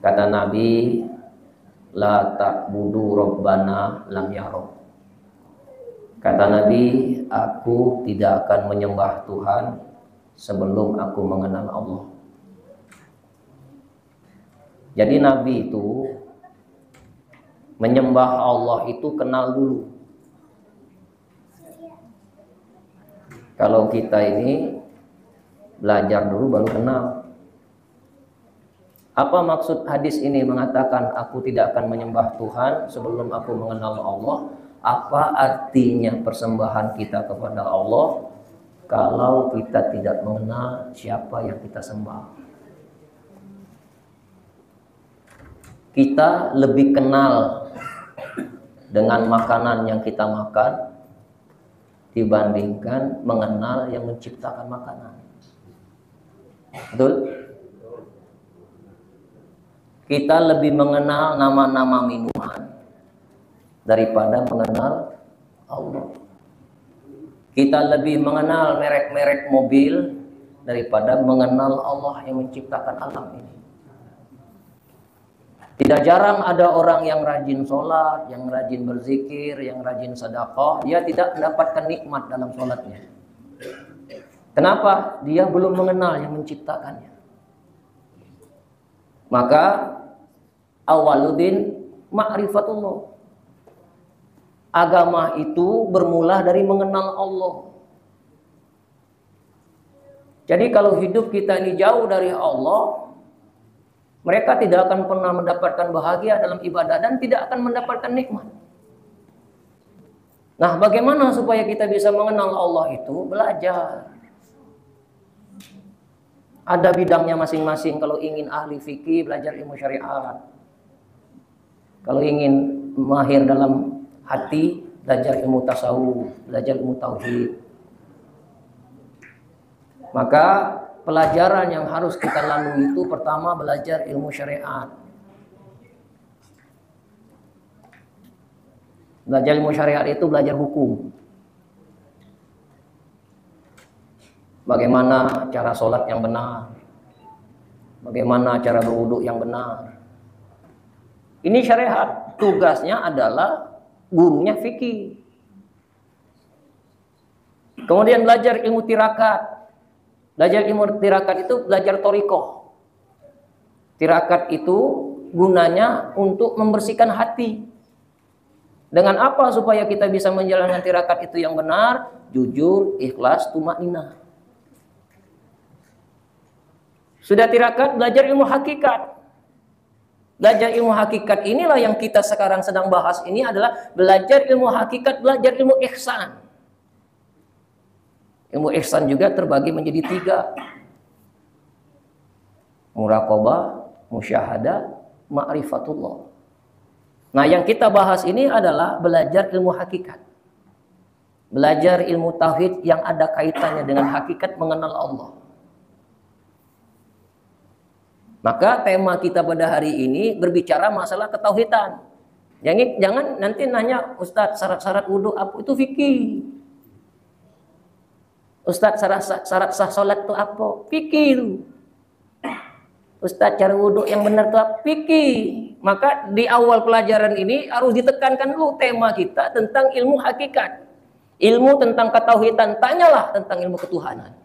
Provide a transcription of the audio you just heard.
Kata Nabi, la ta'budu rabbana lam yaro. Kata Nabi, aku tidak akan menyembah Tuhan sebelum aku mengenal Allah. Jadi Nabi itu menyembah Allah itu kenal dulu. Kalau kita ini belajar dulu baru kenal. Apa maksud hadis ini mengatakan aku tidak akan menyembah Tuhan sebelum aku mengenal Allah? Apa artinya persembahan kita kepada Allah kalau kita tidak mengenal siapa yang kita sembah? Kita lebih kenal dengan makanan yang kita makan dibandingkan mengenal yang menciptakan makanan. Betul? Kita lebih mengenal nama-nama minuman daripada mengenal Allah. Kita lebih mengenal merek-merek mobil daripada mengenal Allah yang menciptakan alam ini. Tidak jarang ada orang yang rajin sholat, yang rajin berzikir, yang rajin sedekah, dia tidak mendapatkan nikmat dalam sholatnya. Kenapa? Dia belum mengenal yang menciptakannya. Maka awaludin ma'rifatullah. Agama itu bermula dari mengenal Allah. Jadi kalau hidup kita ini jauh dari Allah, mereka tidak akan pernah mendapatkan bahagia dalam ibadah dan tidak akan mendapatkan nikmat. Nah, bagaimana supaya kita bisa mengenal Allah itu? Belajar. Ada bidangnya masing-masing. Kalau ingin ahli fikih, belajar ilmu syariat. Kalau ingin mahir dalam hati, belajar ilmu tasawuf, belajar ilmu tauhid. Maka pelajaran yang harus kita lalui itu pertama belajar ilmu syariat. Belajar ilmu syariat itu belajar hukum. Bagaimana cara sholat yang benar, bagaimana cara berwudu yang benar. Ini syariat, tugasnya adalah gurunya fikih. Kemudian belajar ilmu tirakat. Belajar ilmu tirakat itu belajar thoriqah. Tirakat itu gunanya untuk membersihkan hati. Dengan apa supaya kita bisa menjalankan tirakat itu yang benar? Jujur, ikhlas, tumakninah. Sudah tirakat, belajar ilmu hakikat. Belajar ilmu hakikat inilah yang kita sekarang sedang bahas ini adalah belajar ilmu hakikat, belajar ilmu ihsan. Ilmu ihsan juga terbagi menjadi 3. Muraqabah, musyahadah, ma'rifatullah. Nah, yang kita bahas ini adalah belajar ilmu hakikat. Belajar ilmu tauhid yang ada kaitannya dengan hakikat mengenal Allah. Maka tema kita pada hari ini berbicara masalah ketauhidan. Jangan nanti nanya, Ustadz syarat-syarat wudhu apa? Itu fikih. Ustadz syarat sah sholat itu apa? Fikih. Ustadz cara wudhu yang benar itu apa? Fikih. Maka di awal pelajaran ini harus ditekankan dulu tema kita tentang ilmu hakikat. Ilmu tentang ketauhidan. Tanyalah tentang ilmu ketuhanan.